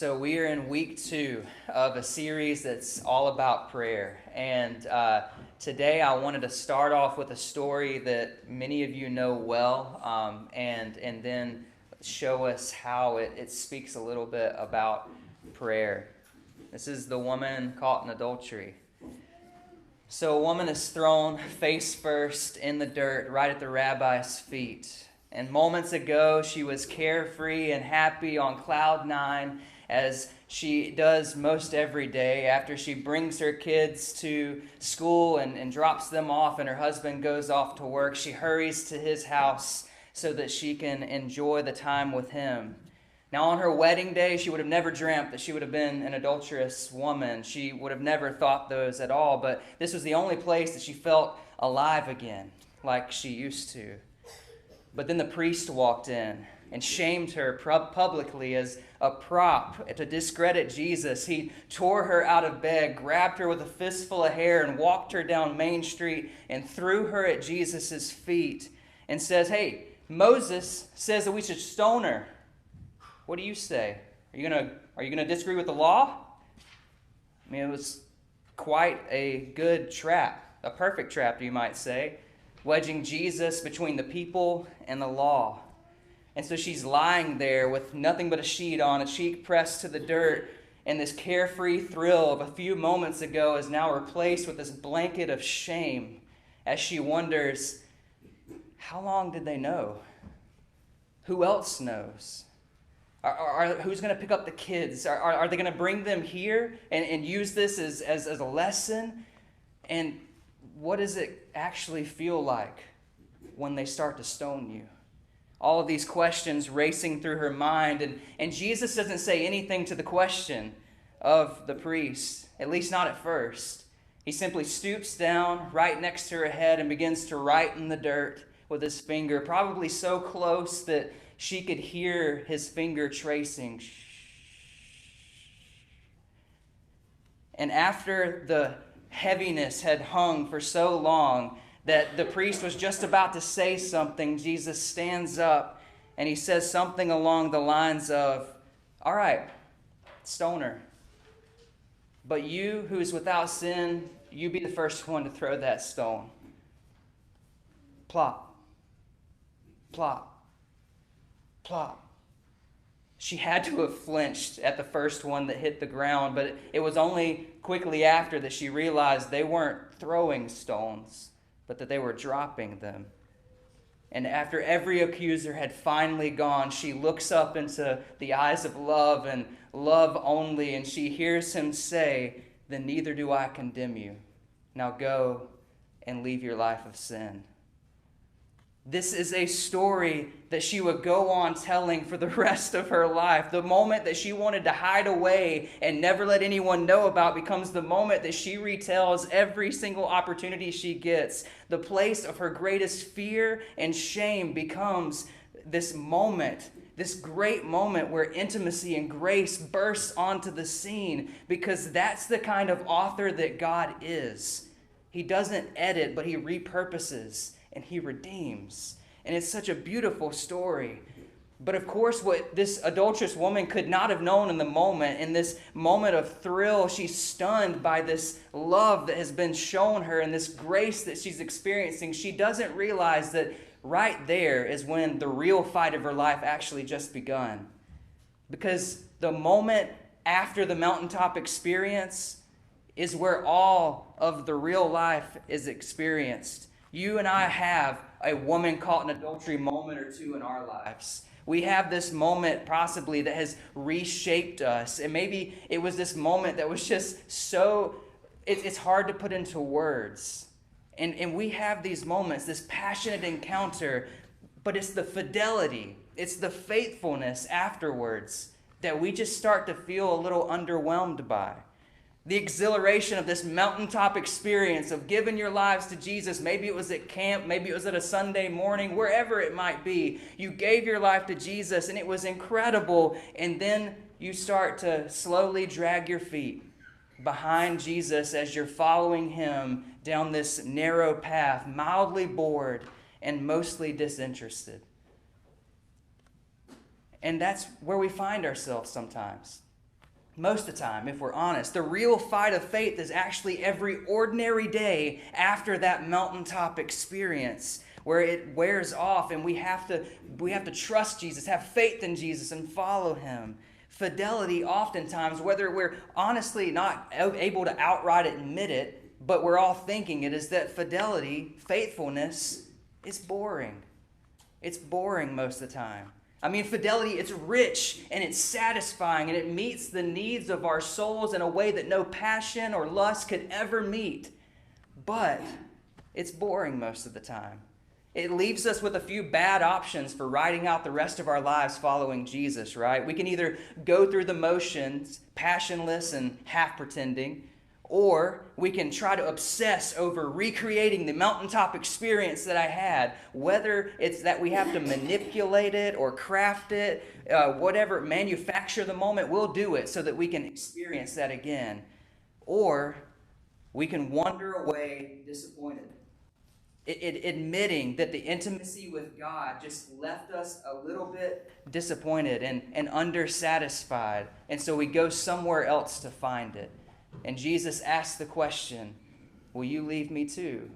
So we are in week 2 of a series that's all about prayer. And today I wanted to start off with a story that many of you know well, and then show us how it speaks a little bit about prayer. This is the woman caught in adultery. So a woman is thrown face first in the dirt right at the rabbi's feet. And moments ago, she was carefree and happy on cloud 9, as she does most every day after she brings her kids to school and drops them off, and her husband goes off to work. She hurries to his house so that she can enjoy the time with him. Now, on her wedding day, she would have never dreamt that she would have been an adulterous woman. She would have never thought those at all, but this was the only place that she felt alive again, like she used to. But then the priest walked in and shamed her publicly as a prop to discredit Jesus. He tore her out of bed, grabbed her with a fistful of hair, and walked her down Main Street and threw her at Jesus' feet and says, "Hey, Moses says that we should stone her. What do you say? Are you gonna disagree with the law?" I mean, it was quite a good trap, a perfect trap, you might say, wedging Jesus between the people and the law. And so she's lying there with nothing but a sheet on, a cheek pressed to the dirt, and this carefree thrill of a few moments ago is now replaced with this blanket of shame as she wonders, how long did they know? Who else knows? Who's going to pick up the kids? Are they going to bring them here and use this as a lesson? And what does it actually feel like when they start to stone you? All of these questions racing through her mind, and Jesus doesn't say anything to the question of the priest, at least not at first. He simply stoops down right next to her head and begins to write in the dirt with his finger, probably so close that she could hear his finger tracing. And after the heaviness had hung for so long that the priest was just about to say something, Jesus stands up and he says something along the lines of, "All right, stone her. But you who is without sin, you be the first one to throw that stone." Plop, plop, plop. She had to have flinched at the first one that hit the ground, but it was only quickly after that she realized they weren't throwing stones, but that they were dropping them. And after every accuser had finally gone, she looks up into the eyes of love and love only, and she hears him say, "Then neither do I condemn you. Now go and leave your life of sin." This is a story that she would go on telling for the rest of her life. The moment that she wanted to hide away and never let anyone know about becomes the moment that she retells every single opportunity she gets. The place of her greatest fear and shame becomes this moment, this great moment where intimacy and grace bursts onto the scene, because that's the kind of author that God is. He doesn't edit, but he repurposes and he redeems. And it's such a beautiful story. But of course, what this adulterous woman could not have known in the moment, in this moment of thrill, she's stunned by this love that has been shown her and this grace that she's experiencing. She doesn't realize that right there is when the real fight of her life actually just begun. Because the moment after the mountaintop experience is where all of the real life is experienced. You and I have a woman caught in adultery moment or two in our lives. We have this moment possibly that has reshaped us. And maybe it was this moment that was just so, it's hard to put into words. And we have these moments, this passionate encounter, but it's the fidelity, it's the faithfulness afterwards that we just start to feel a little underwhelmed by. The exhilaration of this mountaintop experience of giving your lives to Jesus. Maybe it was at camp, maybe it was at a Sunday morning, wherever it might be. You gave your life to Jesus and it was incredible. And then you start to slowly drag your feet behind Jesus as you're following him down this narrow path, mildly bored and mostly disinterested. And that's where we find ourselves sometimes. Most of the time, if we're honest, the real fight of faith is actually every ordinary day after that mountaintop experience where it wears off and we have to trust Jesus, have faith in Jesus, and follow him. Fidelity, oftentimes, whether we're honestly not able to outright admit it, but we're all thinking it, is that fidelity, faithfulness, is boring. It's boring most of the time. I mean, fidelity, it's rich and it's satisfying and it meets the needs of our souls in a way that no passion or lust could ever meet. But it's boring most of the time. It leaves us with a few bad options for riding out the rest of our lives following Jesus, right? We can either go through the motions, passionless and half pretending, or we can try to obsess over recreating the mountaintop experience that I had, whether it's that we have to manipulate it or craft it, whatever, manufacture the moment, we'll do it so that we can experience that again. Or we can wander away disappointed, admitting that the intimacy with God just left us a little bit disappointed and undersatisfied, and so we go somewhere else to find it. And Jesus asked the question, will you leave me too?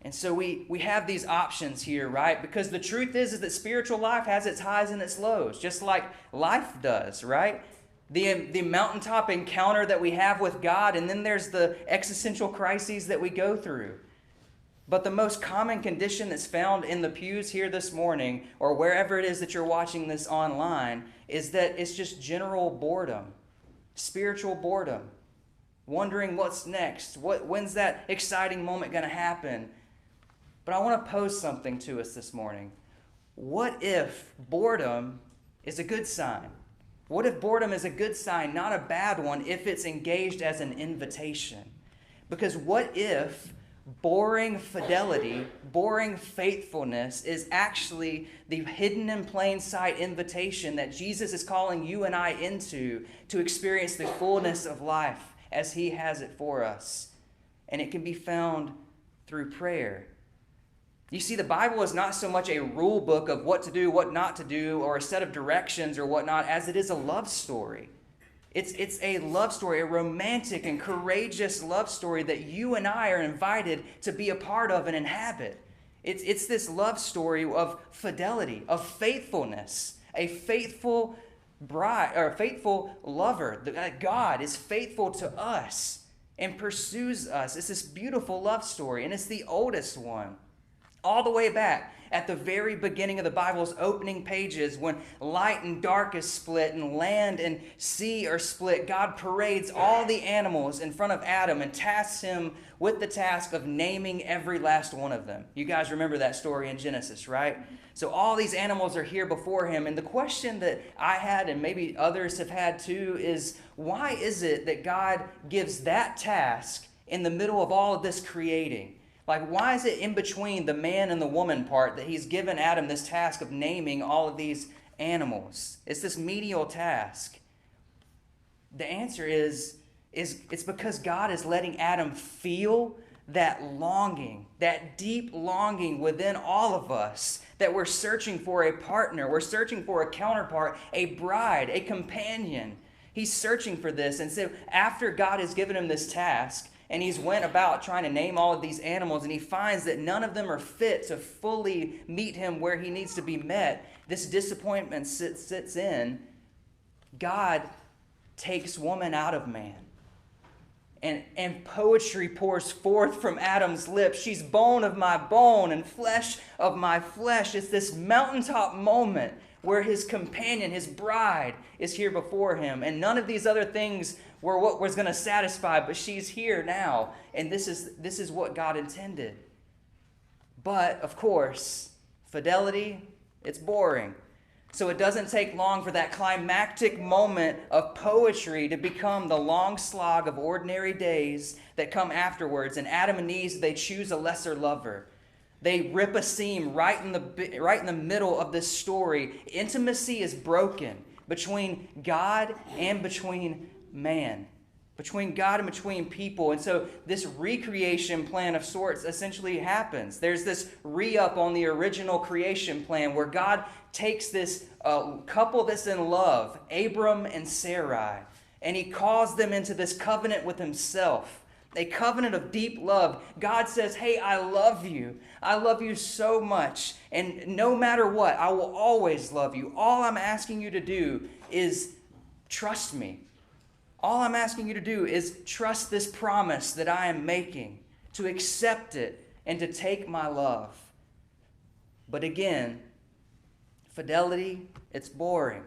And so we have these options here, right? Because the truth is that spiritual life has its highs and its lows, just like life does, right? The mountaintop encounter that we have with God, and then there's the existential crises that we go through. But the most common condition that's found in the pews here this morning, or wherever it is that you're watching this online, is that it's just general boredom. Spiritual boredom, wondering what's next, when's that exciting moment going to happen? But I want to pose something to us this morning. What if boredom is a good sign? What if boredom is a good sign, not a bad one, if it's engaged as an invitation? Because what if boring fidelity, boring faithfulness is actually the hidden in plain sight invitation that Jesus is calling you and I into to experience the fullness of life as he has it for us. And it can be found through prayer. You see, the Bible is not so much a rule book of what to do, what not to do, or a set of directions or whatnot, as it is a love story. It's a love story, a romantic and courageous love story that you and I are invited to be a part of and inhabit. It's this love story of fidelity, of faithfulness, a faithful bride or a faithful lover. God is faithful to us and pursues us. It's this beautiful love story, and it's the oldest one. All the way back at the very beginning of the Bible's opening pages, when light and dark is split and land and sea are split, God parades all the animals in front of Adam and tasks him with the task of naming every last one of them. You guys remember that story in Genesis, right? So all these animals are here before him, and the question that I had, and maybe others have had too, is why is it that God gives that task in the middle of all of this creating? Like, why is it in between the man and the woman part that he's given Adam this task of naming all of these animals? It's this menial task. The answer is it's because God is letting Adam feel that longing, that deep longing within all of us, that we're searching for a partner, we're searching for a counterpart, a bride, a companion. He's searching for this. And so after God has given him this task, and he's went about trying to name all of these animals, and he finds that none of them are fit to fully meet him where he needs to be met. This disappointment sits in. God takes woman out of man. And poetry pours forth from Adam's lips. She's bone of my bone and flesh of my flesh. It's this mountaintop moment where his companion, his bride, is here before him. And none of these other things were what was going to satisfy, but she's here now. And this is what God intended. But, of course, fidelity, it's boring. So it doesn't take long for that climactic moment of poetry to become the long slog of ordinary days that come afterwards. And Adam and Eve, they choose a lesser lover. They rip a seam right in the middle of this story. Intimacy is broken between God and between man. between God and between people. And so this recreation plan of sorts essentially happens. There's this re-up on the original creation plan where God takes this couple that's in love, Abram and Sarai, and he calls them into this covenant with himself, a covenant of deep love. God says, hey, I love you. I love you so much. And no matter what, I will always love you. All I'm asking you to do is trust me. All I'm asking you to do is trust this promise that I am making, to accept it and to take my love. But again, fidelity, it's boring.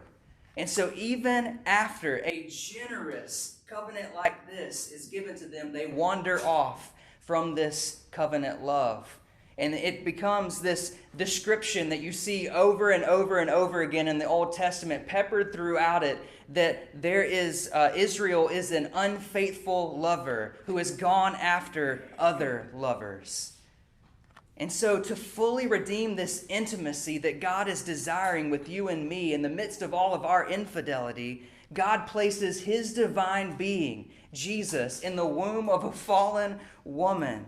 And so even after a generous covenant like this is given to them, they wander off from this covenant love. And it becomes this description that you see over and over and over again in the Old Testament, peppered throughout it, that there is Israel is an unfaithful lover who has gone after other lovers. And so to fully redeem this intimacy that God is desiring with you and me in the midst of all of our infidelity, God places his divine being, Jesus, in the womb of a fallen woman.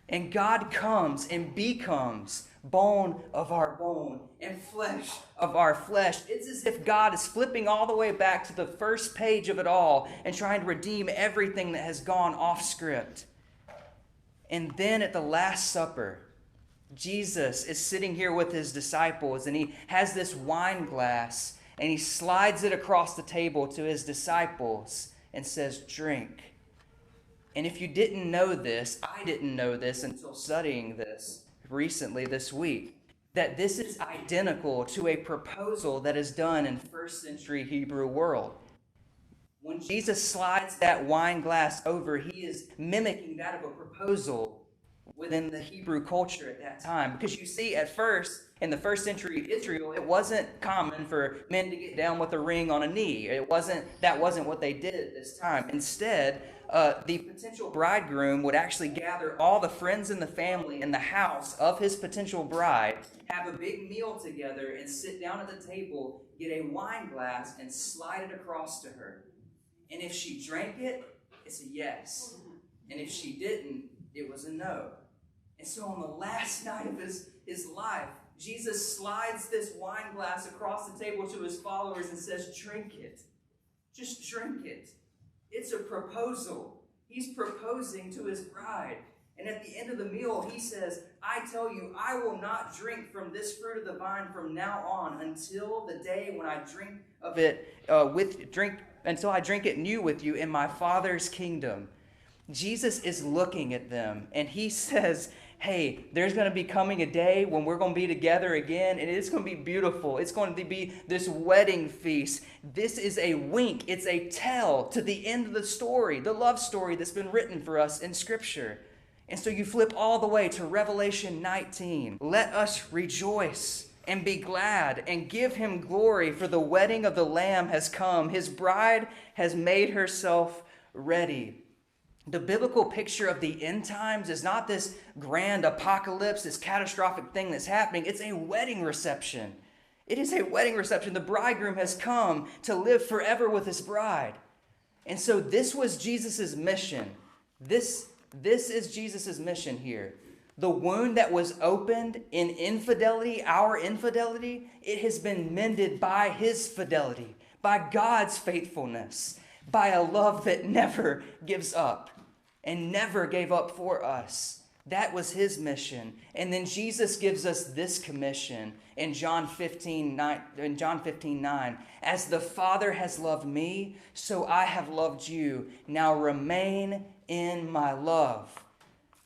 And God comes and becomes bone of our bone and flesh of our flesh. It's as if God is flipping all the way back to the first page of it all and trying to redeem everything that has gone off script. And then at the Last Supper, Jesus is sitting here with his disciples, and he has this wine glass, and he slides it across the table to his disciples and says, drink. And if you didn't know this, I didn't know this until studying this recently this week, that this is identical to a proposal that is done in first century Hebrew world. When Jesus slides that wine glass over, he is mimicking that of a proposal within the Hebrew culture at that time. Because you see, at first, in the first century Israel, it wasn't common for men to get down with a ring on a knee. That wasn't what they did at this time. Instead, the potential bridegroom would actually gather all the friends and the family in the house of his potential bride, have a big meal together, and sit down at the table, get a wine glass, and slide it across to her. And if she drank it, it's a yes. And if she didn't, it was a no. And so on the last night of his life, Jesus slides this wine glass across the table to his followers and says, drink it. Just drink it. It's a proposal. He's proposing to his bride. And at the end of the meal, he says, I tell you, I will not drink from this fruit of the vine from now on until the day when I drink of it until I drink it new with you in my Father's kingdom. Jesus is looking at them, and he says, hey, there's going to be coming a day when we're going to be together again, and it's going to be beautiful. It's going to be this wedding feast. This is a wink. It's a tell to the end of the story, the love story that's been written for us in Scripture. And so you flip all the way to Revelation 19. Let us rejoice and be glad and give him glory, for the wedding of the Lamb has come. His bride has made herself ready. The biblical picture of the end times is not this grand apocalypse, this catastrophic thing that's happening. It's a wedding reception. It is a wedding reception. The bridegroom has come to live forever with his bride. And so this was Jesus' mission. This is Jesus' mission here. The wound that was opened in infidelity, our infidelity, it has been mended by his fidelity, by God's faithfulness, by a love that never gives up and never gave up for us. That was his mission. And then Jesus gives us this commission in John 15:9. As the Father has loved me, so I have loved you. Now remain in my love.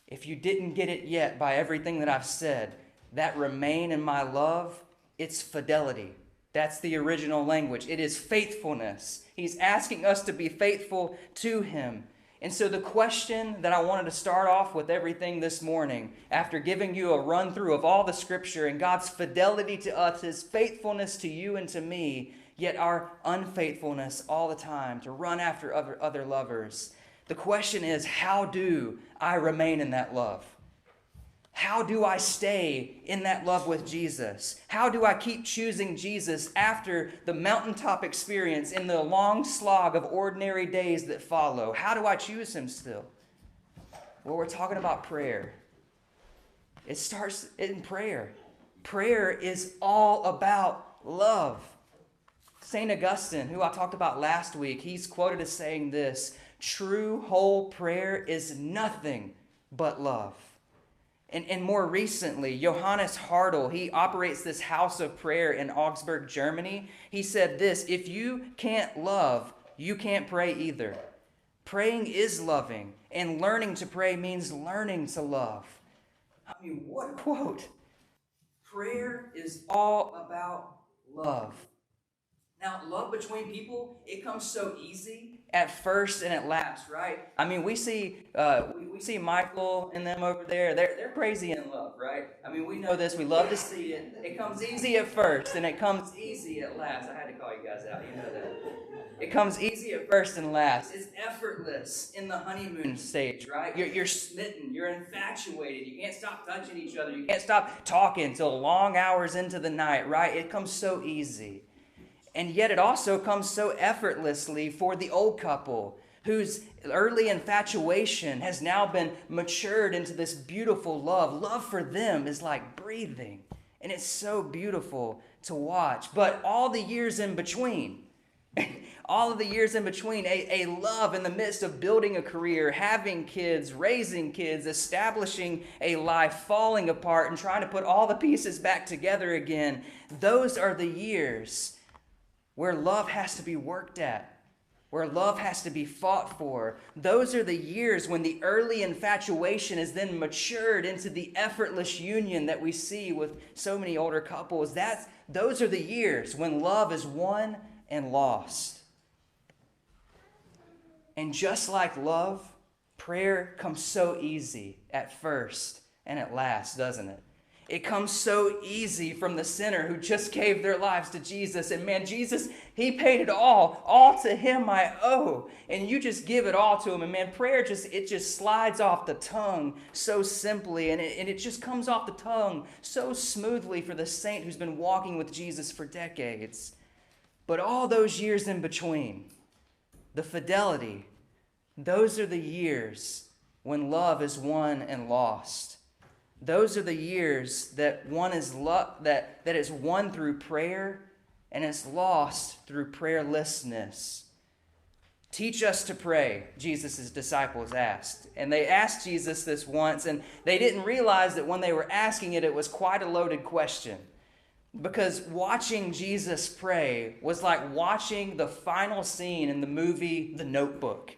If you didn't get it yet by everything that I've said, that remain in my love, it's fidelity. That's the original language. It is faithfulness. He's asking us to be faithful to him. And so the question that I wanted to start off with everything this morning, after giving you a run through of all the Scripture and God's fidelity to us, his faithfulness to you and to me, yet our unfaithfulness all the time to run after other lovers. The question is, how do I remain in that love? How do I stay in that love with Jesus? How do I keep choosing Jesus after the mountaintop experience in the long slog of ordinary days that follow? How do I choose him still? Well, we're talking about prayer. It starts in prayer. Prayer is all about love. St. Augustine, who I talked about last week, he's quoted as saying this: true whole prayer is nothing but love. And more recently, Johannes Hartl, he operates this house of prayer in Augsburg, Germany. He said this: if you can't love, you can't pray either. Praying is loving, and learning to pray means learning to love. I mean, what a quote. Prayer is all about love. Now, love between people, it comes so easy at first and at last, right? I mean, we see Michael and them over there. They're crazy in love, right? I mean, we know this. We love to see it. It comes easy at first and it comes easy at last. I had to call you guys out. You know that. It comes easy at first and last. It's effortless in the honeymoon stage, right? You're smitten. You're infatuated. You can't stop touching each other. You can't stop talking till long hours into the night, right? It comes so easy. And yet it also comes so effortlessly for the old couple whose early infatuation has now been matured into this beautiful love. Love for them is like breathing, and it's so beautiful to watch. But all the years in between, a love in the midst of building a career, having kids, raising kids, establishing a life, falling apart, and trying to put all the pieces back together again, those are the years where love has to be worked at, where love has to be fought for. Those are the years when the early infatuation is then matured into the effortless union that we see with so many older couples. Those are the years when love is won and lost. And just like love, prayer comes so easy at first and at last, doesn't it? It comes so easy from the sinner who just gave their lives to Jesus. And man, Jesus, he paid it all. All to him I owe. And you just give it all to him. And man, prayer just slides off the tongue so simply. And it just comes off the tongue so smoothly for the saint who's been walking with Jesus for decades. But all those years in between, the fidelity, those are the years when love is won and lost. Those are the years that one is that is won through prayer and is lost through prayerlessness. Teach us to pray, Jesus' disciples asked. And they asked Jesus this once, and they didn't realize that when they were asking it, it was quite a loaded question. Because watching Jesus pray was like watching the final scene in the movie The Notebook.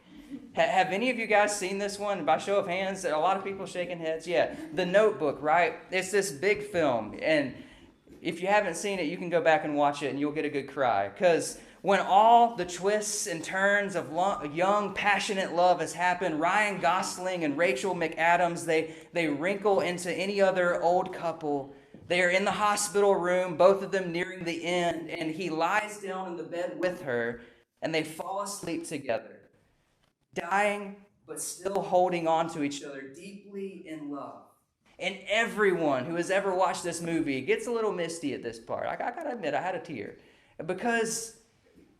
Have any of you guys seen this one? By show of hands, a lot of people shaking heads. Yeah, The Notebook, right? It's this big film. And if you haven't seen it, you can go back and watch it and you'll get a good cry. Because when all the twists and turns of young, passionate love has happened, Ryan Gosling and Rachel McAdams, they wrinkle into any other old couple. They are in the hospital room, both of them nearing the end, and he lies down in the bed with her, and they fall asleep together, dying, but still holding on to each other, deeply in love. And everyone who has ever watched this movie gets a little misty at this part. I gotta admit, I had a tear. Because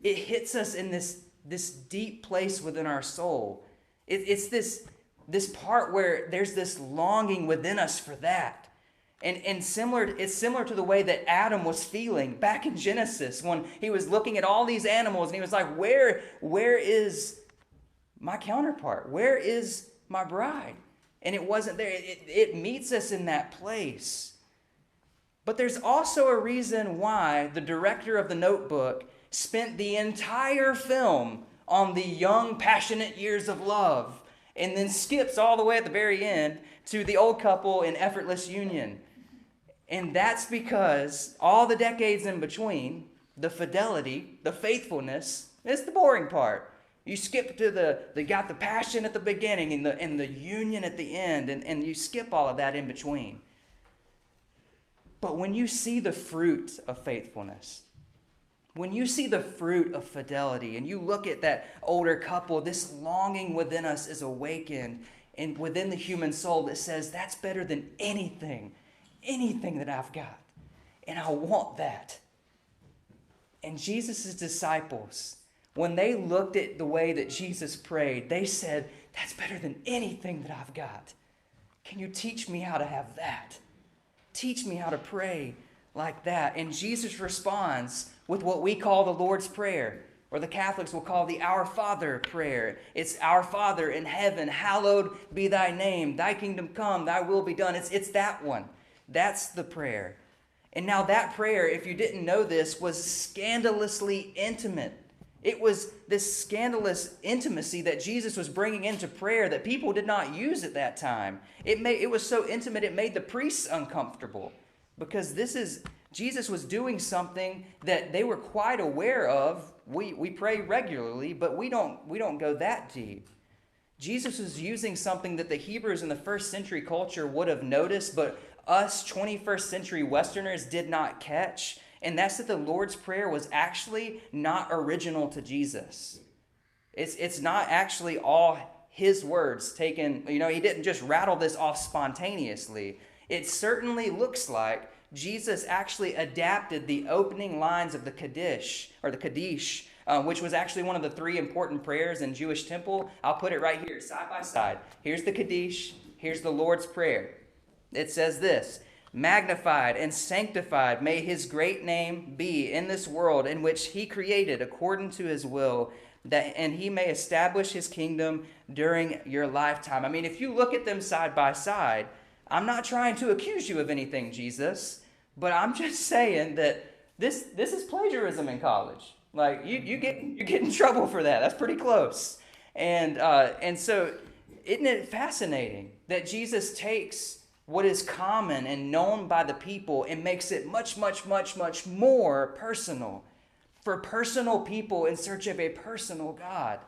it hits us in this deep place within our soul. It's this part where there's this longing within us for that. And it's similar to the way that Adam was feeling back in Genesis when he was looking at all these animals and he was like, where is my counterpart? Where is my bride? And it wasn't there. It meets us in that place. But there's also a reason why the director of The Notebook spent the entire film on the young, passionate years of love and then skips all the way at the very end to the old couple in effortless union. And that's because all the decades in between, the fidelity, the faithfulness, is the boring part. You skip to they got the passion at the beginning and the union at the end, and you skip all of that in between. But when you see the fruit of faithfulness, when you see the fruit of fidelity, and you look at that older couple, this longing within us is awakened, and within the human soul that says, that's better than anything that I've got. And I want that. And Jesus' disciples, when they looked at the way that Jesus prayed, they said, that's better than anything that I've got. Can you teach me how to have that? Teach me how to pray like that. And Jesus responds with what we call the Lord's Prayer, or the Catholics will call the Our Father prayer. It's Our Father in heaven, hallowed be thy name, thy kingdom come, thy will be done. It's that one. That's the prayer. And now that prayer, if you didn't know this, was scandalously intimate. It was this scandalous intimacy that Jesus was bringing into prayer that people did not use at that time. It was so intimate it made the priests uncomfortable, because Jesus was doing something that they were quite aware of. We pray regularly, but we don't go that deep. Jesus was using something that the Hebrews in the first century culture would have noticed, but us 21st century Westerners did not catch. And that's that the Lord's Prayer was actually not original to Jesus. It's not actually all his words taken. He didn't just rattle this off spontaneously. It certainly looks like Jesus actually adapted the opening lines of the Kaddish, which was actually one of the three important prayers in Jewish temple. I'll put it right here, side by side. Here's the Kaddish, here's the Lord's Prayer. It says this: magnified and sanctified may his great name be in this world in which he created according to his will, and he may establish his kingdom during your lifetime. I mean, if you look at them side by side, I'm not trying to accuse you of anything, Jesus, but I'm just saying that this is plagiarism in college. Like, you get in trouble for that. That's pretty close. And so isn't it fascinating that Jesus takes what is common and known by the people and makes it much, much, much, much more personal for personal people in search of a personal God.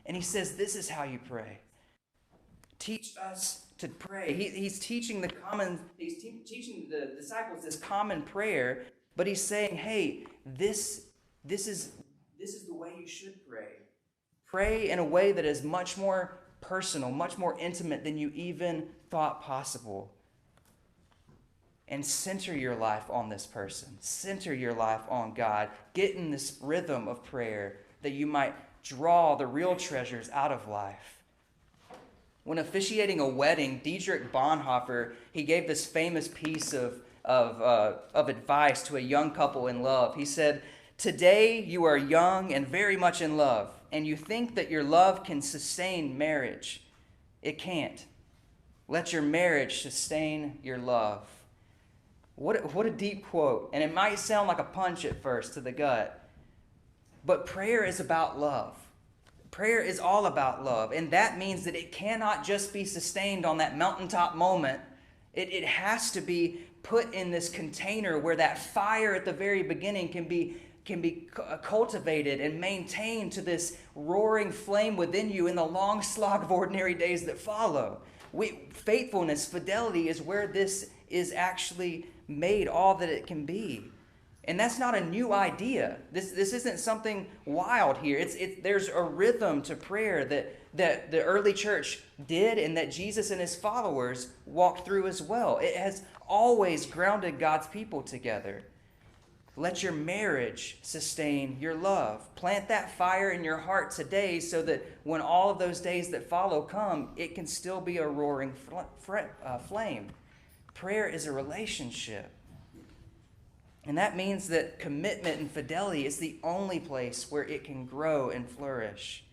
And he says, this is how you pray. Teach us to pray. He's teaching the disciples this common prayer, but he's saying, hey, this is the way you should pray. Pray in a way that is much more personal, much more intimate than you even thought possible. And center your life on this person. Center your life on God. Get in this rhythm of prayer that you might draw the real treasures out of life. When officiating a wedding, Dietrich Bonhoeffer, he gave this famous piece of advice to a young couple in love. He said, today you are young and very much in love, and you think that your love can sustain marriage. It can't. Let your marriage sustain your love. What a deep quote. And it might sound like a punch at first to the gut, but prayer is about love. Prayer is all about love, and that means that it cannot just be sustained on that mountaintop moment. It has to be put in this container where that fire at the very beginning can be cultivated and maintained to this roaring flame within you in the long slog of ordinary days that follow. Faithfulness, fidelity is where this is actually made all that it can be. And that's not a new idea. This isn't something wild here. There's a rhythm to prayer that the early church did and that Jesus and his followers walked through as well. It has always grounded God's people together. Let your marriage sustain your love. Plant that fire in your heart today so that when all of those days that follow come, it can still be a roaring flame. Prayer is a relationship. And that means that commitment and fidelity is the only place where it can grow and flourish.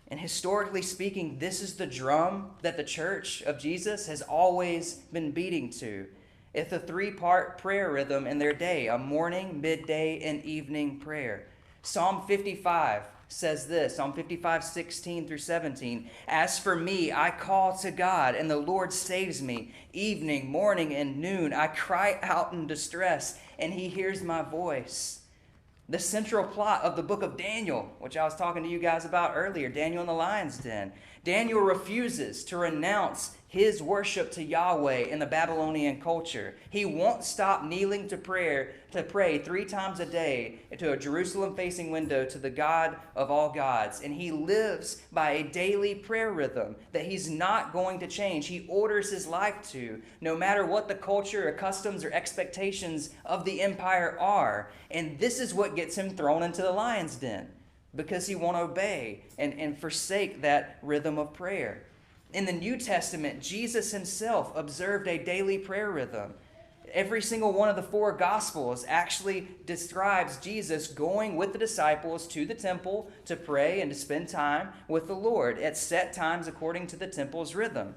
And historically speaking, this is the drum that the Church of Jesus has always been beating to. It's a three-part prayer rhythm in their day, a morning, midday, and evening prayer. Psalm 55 says this, Psalm 55, 16 through 17. As for me, I call to God, and the Lord saves me. Evening, morning, and noon, I cry out in distress, and he hears my voice. The central plot of the book of Daniel, which I was talking to you guys about earlier, Daniel in the lion's den. Daniel refuses to renounce his worship to Yahweh in the Babylonian culture. He won't stop kneeling to pray 3 times a day into a Jerusalem-facing window to the God of all gods. And he lives by a daily prayer rhythm that he's not going to change. He orders his life to, no matter what the culture or customs or expectations of the empire are. And this is what gets him thrown into the lion's den, because he won't obey and forsake that rhythm of prayer. In the New Testament, Jesus himself observed a daily prayer rhythm. Every single one of the 4 Gospels actually describes Jesus going with the disciples to the temple to pray and to spend time with the Lord at set times according to the temple's rhythm.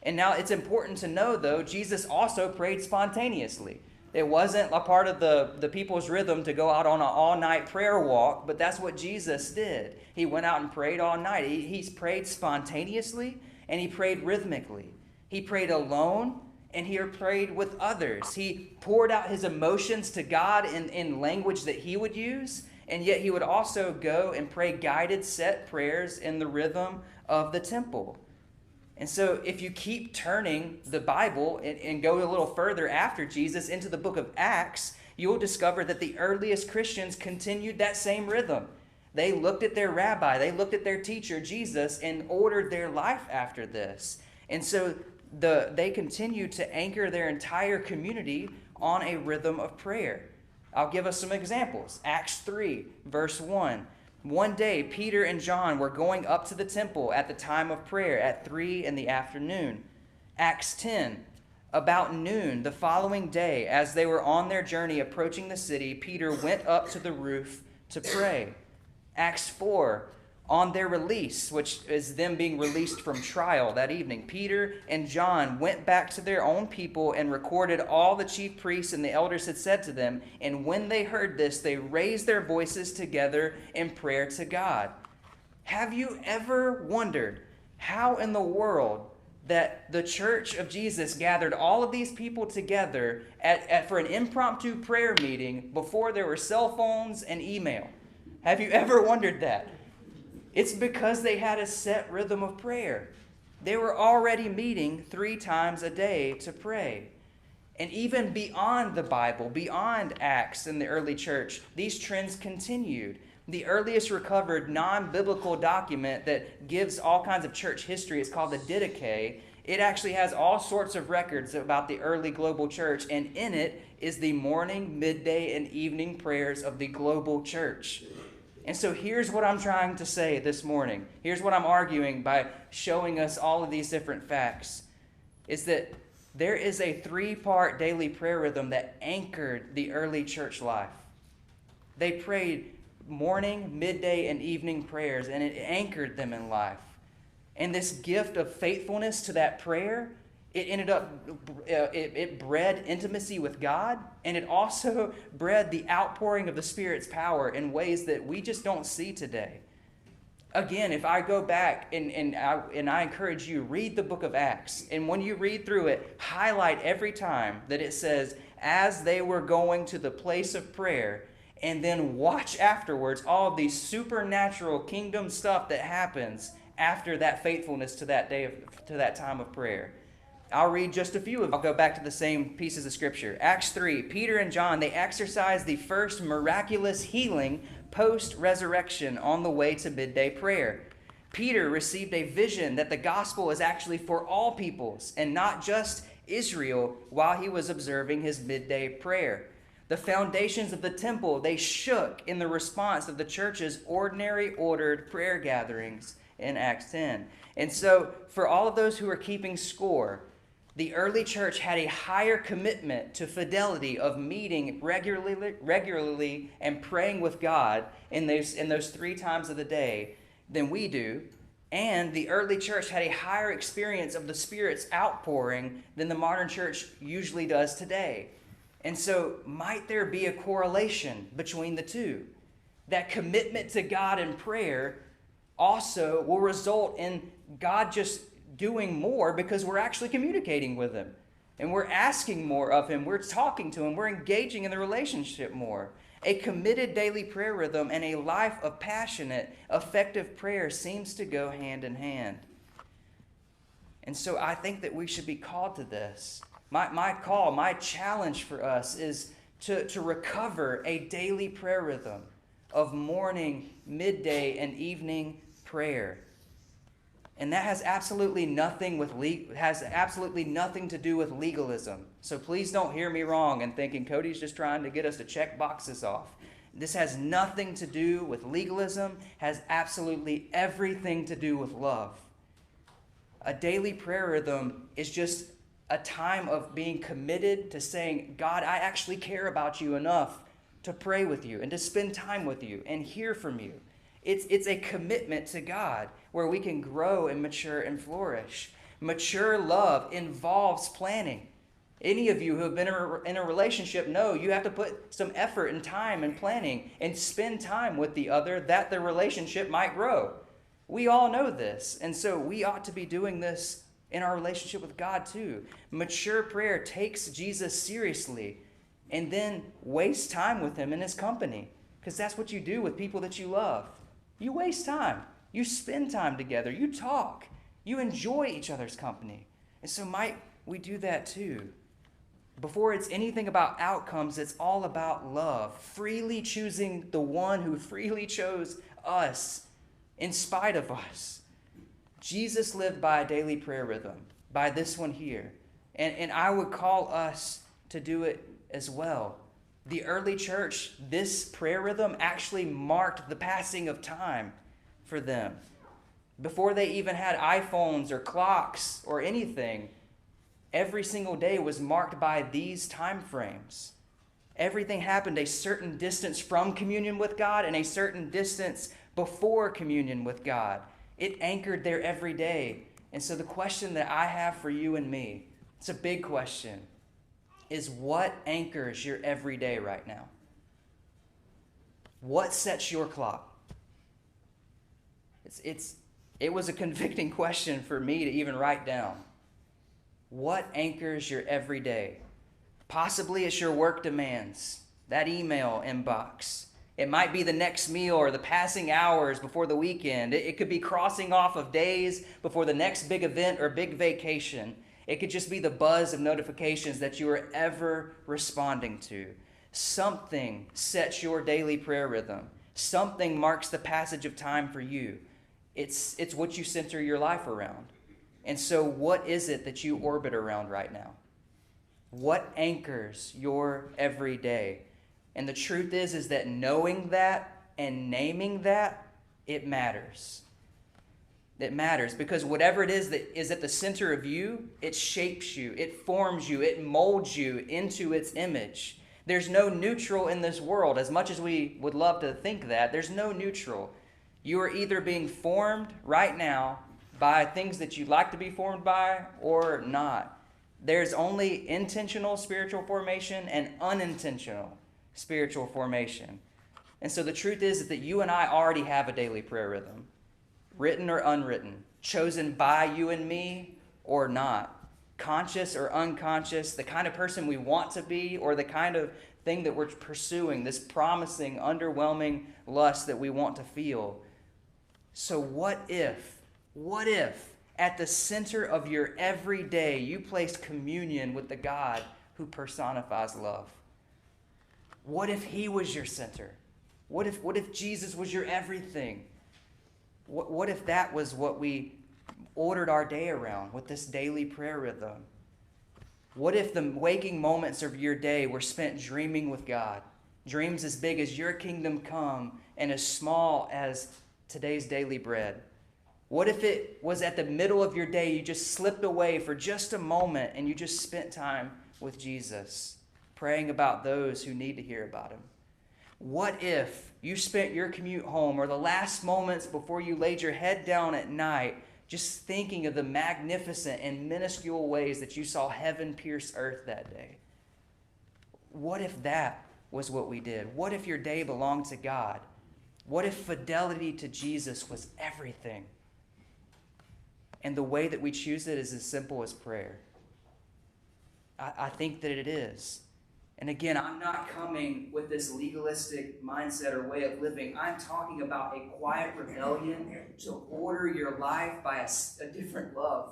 And now it's important to know, though, Jesus also prayed spontaneously. It wasn't a part of the people's rhythm to go out on an all-night prayer walk, but that's what Jesus did. He went out and prayed all night. He prayed spontaneously, and he prayed rhythmically. He prayed alone, and he prayed with others. He poured out his emotions to God in language that he would use, and yet he would also go and pray guided set prayers in the rhythm of the temple. And so if you keep turning the Bible and go a little further after Jesus into the book of Acts, you'll discover that the earliest Christians continued that same rhythm. They looked at their rabbi, they looked at their teacher, Jesus, and ordered their life after this. And so they continued to anchor their entire community on a rhythm of prayer. I'll give us some examples. Acts 3, verse 1. One day, Peter and John were going up to the temple at the time of prayer at 3 in the afternoon. Acts 10, about noon the following day, as they were on their journey approaching the city, Peter went up to the roof to pray. Acts 4, on their release, which is them being released from trial that evening, Peter and John went back to their own people and recorded all the chief priests and the elders had said to them. And when they heard this, they raised their voices together in prayer to God. Have you ever wondered how in the world that the Church of Jesus gathered all of these people together for an impromptu prayer meeting before there were cell phones and email? Have you ever wondered that? It's because they had a set rhythm of prayer. They were already meeting 3 times a day to pray. And even beyond the Bible, beyond Acts in the early church, these trends continued. The earliest recovered non-biblical document that gives all kinds of church history is called the Didache. It actually has all sorts of records about the early global church, and in it is the morning, midday, and evening prayers of the global church. And so here's what I'm trying to say this morning. Here's what I'm arguing by showing us all of these different facts, is that there is a 3-part daily prayer rhythm that anchored the early church life. They prayed morning, midday, and evening prayers, and it anchored them in life. And this gift of faithfulness to that prayer, it bred intimacy with God, and it also bred the outpouring of the Spirit's power in ways that we just don't see today. Again, if I go back and I encourage you, read the book of Acts, and when you read through it, highlight every time that it says, as they were going to the place of prayer, and then watch afterwards all of these supernatural kingdom stuff that happens after that faithfulness to that day, to that time of prayer. I'll read just a few of them. I'll go back to the same pieces of scripture. Acts 3, Peter and John, they exercised the first miraculous healing post-resurrection on the way to midday prayer. Peter received a vision that the gospel is actually for all peoples and not just Israel while he was observing his midday prayer. The foundations of the temple, they shook in the response of the church's ordinary ordered prayer gatherings in Acts 10. And so for all of those who are keeping score, the early church had a higher commitment to fidelity of meeting regularly and praying with God in those 3 times of the day than we do. And the early church had a higher experience of the Spirit's outpouring than the modern church usually does today. And so might there be a correlation between the two? That commitment to God in prayer also will result in God just doing more because we're actually communicating with him. And we're asking more of him. We're talking to him. We're engaging in the relationship more. A committed daily prayer rhythm and a life of passionate, effective prayer seems to go hand in hand. And so I think that we should be called to this. My challenge for us is to recover a daily prayer rhythm of morning, midday, and evening prayer. And that has absolutely nothing to do with legalism. So please don't hear me wrong and thinking Kody's just trying to get us to check boxes off. This has nothing to do with legalism, has absolutely everything to do with love. A daily prayer rhythm is just a time of being committed to saying, God, I actually care about you enough to pray with you and to spend time with you and hear from you. It's a commitment to God where we can grow and mature and flourish. Mature love involves planning. Any of you who have been in a relationship know you have to put some effort and time and planning and spend time with the other that the relationship might grow. We all know this, and so we ought to be doing this in our relationship with God too. Mature prayer takes Jesus seriously and then wastes time with him in his company, because that's what you do with people that you love. You waste time. You spend time together. You talk. You enjoy each other's company. And so might we do that too. Before it's anything about outcomes, it's all about love, freely choosing the one who freely chose us in spite of us. Jesus lived by a daily prayer rhythm, by this one here. And I would call us to do it as well. The early church, this prayer rhythm actually marked the passing of time for them. Before they even had iPhones or clocks or anything, every single day was marked by these time frames. Everything happened a certain distance from communion with God and a certain distance before communion with God. It anchored there every day. And so the question that I have for you and me, it's a big question, is what anchors your everyday right now? What sets your clock? It was a convicting question for me to even write down. What anchors your everyday? Possibly it's your work demands, that email inbox. It might be the next meal or the passing hours before the weekend. It could be crossing off of days before the next big event or big vacation. It could just be the buzz of notifications that you are ever responding to. Something sets your daily prayer rhythm. Something marks the passage of time for you. It's what you center your life around. And so what is it that you orbit around right now? What anchors your everyday? And the truth is that knowing that and naming that, it matters. It matters because whatever it is that is at the center of you, it shapes you, it forms you, it molds you into its image. There's no neutral in this world. As much as we would love to think that, there's no neutral. You are either being formed right now by things that you'd like to be formed by or not. There's only intentional spiritual formation and unintentional spiritual formation. And so the truth is that you and I already have a daily prayer rhythm, written or unwritten, chosen by you and me or not, conscious or unconscious, the kind of person we want to be or the kind of thing that we're pursuing, this promising, underwhelming lust that we want to feel. So what if at the center of your everyday you placed communion with the God who personifies love? What if he was your center? What if Jesus was your everything? What if that was what we ordered our day around with this daily prayer rhythm? What if the waking moments of your day were spent dreaming with God? Dreams as big as your kingdom come and as small as today's daily bread. What if it was at the middle of your day you just slipped away for just a moment and you just spent time with Jesus, praying about those who need to hear about him? What if you spent your commute home or the last moments before you laid your head down at night just thinking of the magnificent and minuscule ways that you saw heaven pierce earth that day? What if that was what we did? What if your day belonged to God? What if fidelity to Jesus was everything? And the way that we choose it is as simple as prayer. I think that it is. And again, I'm not coming with this legalistic mindset or way of living. I'm talking about a quiet rebellion to order your life by a different love.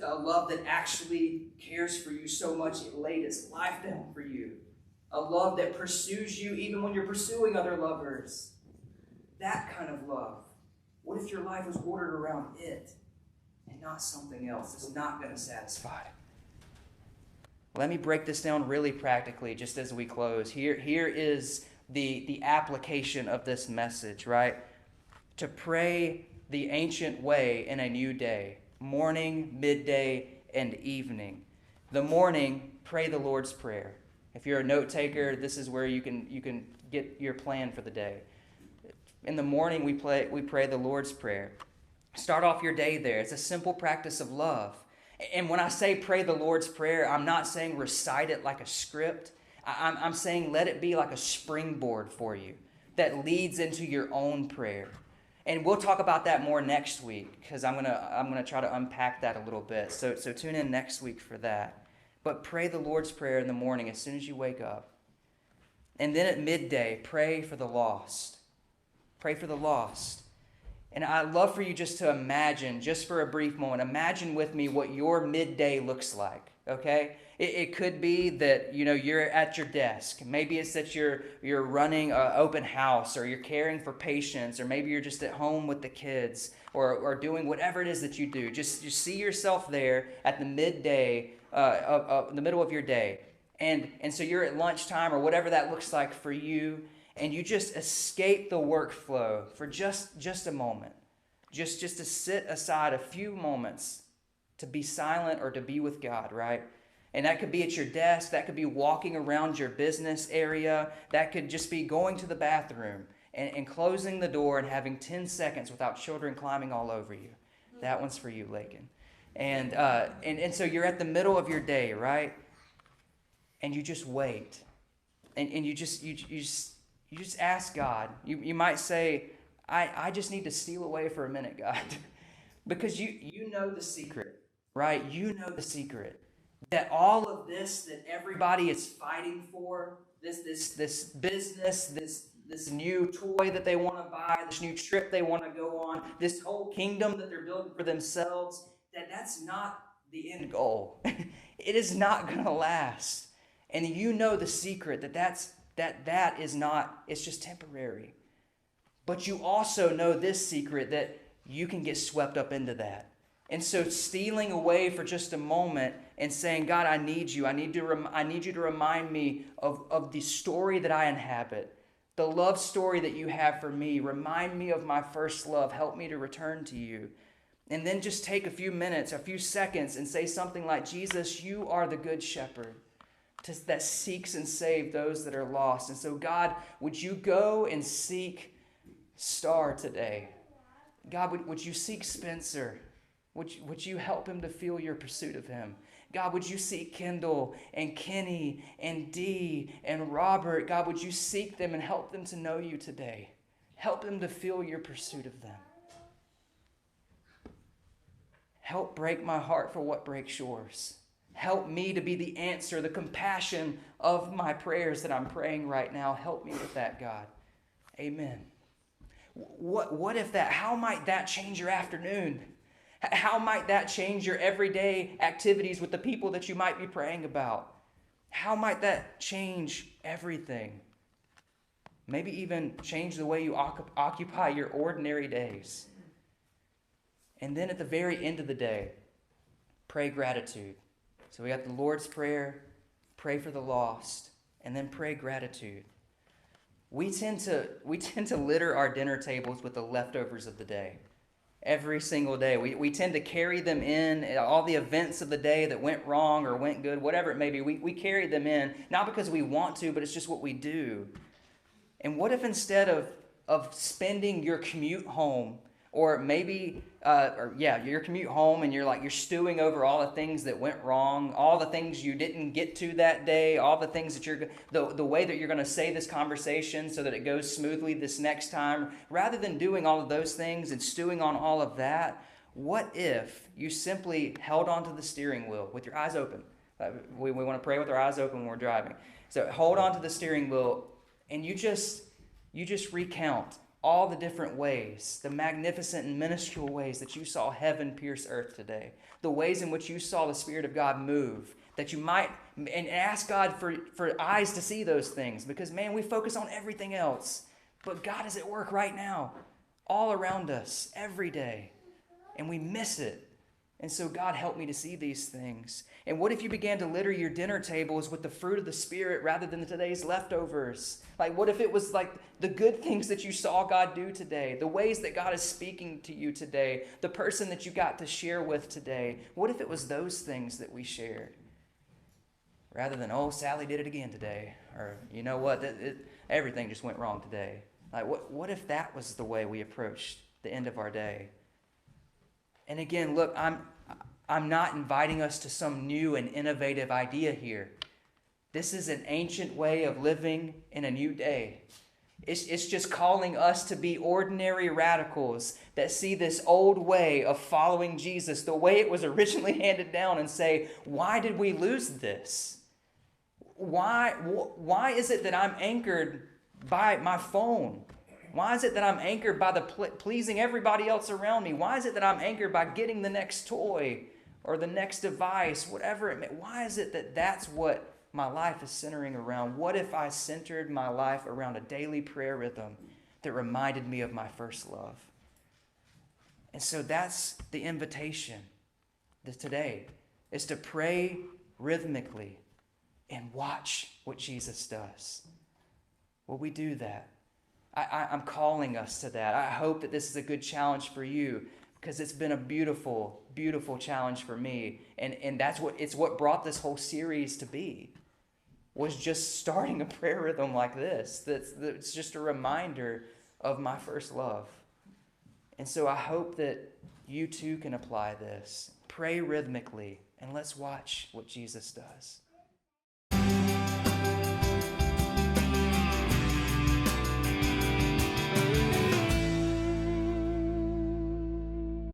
A love that actually cares for you so much it laid its life down for you. A love that pursues you even when you're pursuing other lovers. That kind of love. What if your life was ordered around it and not something else that's not going to satisfy? Let me break this down really practically just as we close. Here is the application of this message, right? To pray the ancient way in a new day, morning, midday, and evening. The morning, pray the Lord's Prayer. If you're a note taker, this is where you can get your plan for the day. In the morning, we pray the Lord's Prayer. Start off your day there. It's a simple practice of love. And when I say pray the Lord's Prayer, I'm not saying recite it like a script. I'm saying let it be like a springboard for you that leads into your own prayer. And we'll talk about that more next week because I'm gonna try to unpack that a little bit. So tune in next week for that. But pray the Lord's Prayer in the morning as soon as you wake up. And then at midday, pray for the lost. Pray for the lost. And I'd love for you just to imagine, just for a brief moment, imagine with me what your midday looks like, okay? It could be that, you're at your desk. Maybe it's that you're running an open house, or you're caring for patients, or maybe you're just at home with the kids, or doing whatever it is that you do. Just see yourself there at the midday, the middle of your day. And so you're at lunchtime, or whatever that looks like for you, and you just escape the workflow for just a moment. Just to sit aside a few moments to be silent or to be with God, right? And that could be at your desk. That could be walking around your business area. That could just be going to the bathroom and closing the door and having 10 seconds without children climbing all over you. That one's for you, Lakin. And so you're at the middle of your day, right? And you just wait. And you just ask God. You might say, I just need to steal away for a minute, God. Because you know the secret, right? You know the secret. That all of this that everybody is fighting for, this business, this new toy that they want to buy, this new trip they want to go on, this whole kingdom that they're building for themselves, that's not the end goal. It is not going to last. And you know the secret that is not, it's just temporary. But you also know this secret that you can get swept up into that. And so stealing away for just a moment and saying, God, I need you. I need you to remind me of the story that I inhabit, the love story that you have for me. Remind me of my first love. Help me to return to you. And then just take a few minutes, a few seconds, and say something like, Jesus, you are the good shepherd that seeks and saves those that are lost. And so, God, would you go and seek Star today? God, would you seek Spencer? Would you help him to feel your pursuit of him? God, would you seek Kendall and Kenny and Dee and Robert? God, would you seek them and help them to know you today? Help them to feel your pursuit of them. Help break my heart for what breaks yours. Help me to be the answer, the compassion of my prayers that I'm praying right now. Help me with that, God. Amen. What if how might that change your afternoon? How might that change your everyday activities with the people that you might be praying about? How might that change everything? Maybe even change the way you occupy your ordinary days. And then at the very end of the day, pray gratitude. So we got the Lord's Prayer, pray for the lost, and then pray gratitude. We tend to litter our dinner tables with the leftovers of the day. Every single day. We tend to carry them in, all the events of the day that went wrong or went good, whatever it may be, we carry them in, not because we want to, but it's just what we do. And what if instead of spending your commute home, or maybe, your commute home and you're stewing over all the things that went wrong, all the things you didn't get to that day, all the things that the way that you're going to say this conversation so that it goes smoothly this next time, rather than doing all of those things and stewing on all of that, what if you simply held onto the steering wheel with your eyes open? We want to pray with our eyes open when we're driving. So hold on to the steering wheel and you just recount all the different ways, the magnificent and minuscule ways that you saw heaven pierce earth today, the ways in which you saw the Spirit of God move, that you might, and ask God for eyes to see those things, because, man, we focus on everything else, but God is at work right now, all around us, every day, and we miss it. And so, God, help me to see these things. And what if you began to litter your dinner tables with the fruit of the Spirit rather than today's leftovers? Like, what if it was like the good things that you saw God do today, the ways that God is speaking to you today, the person that you got to share with today? What if it was those things that we shared? Rather than, oh, Sally did it again today. Or, you know what, everything just went wrong today. Like, what if that was the way we approached the end of our day? And again, look, I'm not inviting us to some new and innovative idea here. This is an ancient way of living in a new day. It's just calling us to be ordinary radicals that see this old way of following Jesus, the way it was originally handed down, and say, why did we lose this? Why is it that I'm anchored by my phone? Why is it that I'm anchored by the pleasing everybody else around me? Why is it that I'm anchored by getting the next toy or the next device, whatever it may? Why is it that that's what my life is centering around? What if I centered my life around a daily prayer rhythm that reminded me of my first love? And so that's the invitation today, is to pray rhythmically and watch what Jesus does. Will we do that? I'm calling us to that. I hope that this is a good challenge for you, because it's been a beautiful, beautiful challenge for me. And that's what brought this whole series to be, was just starting a prayer rhythm like this. That's just a reminder of my first love. And so I hope that you too can apply this. Pray rhythmically, and let's watch what Jesus does.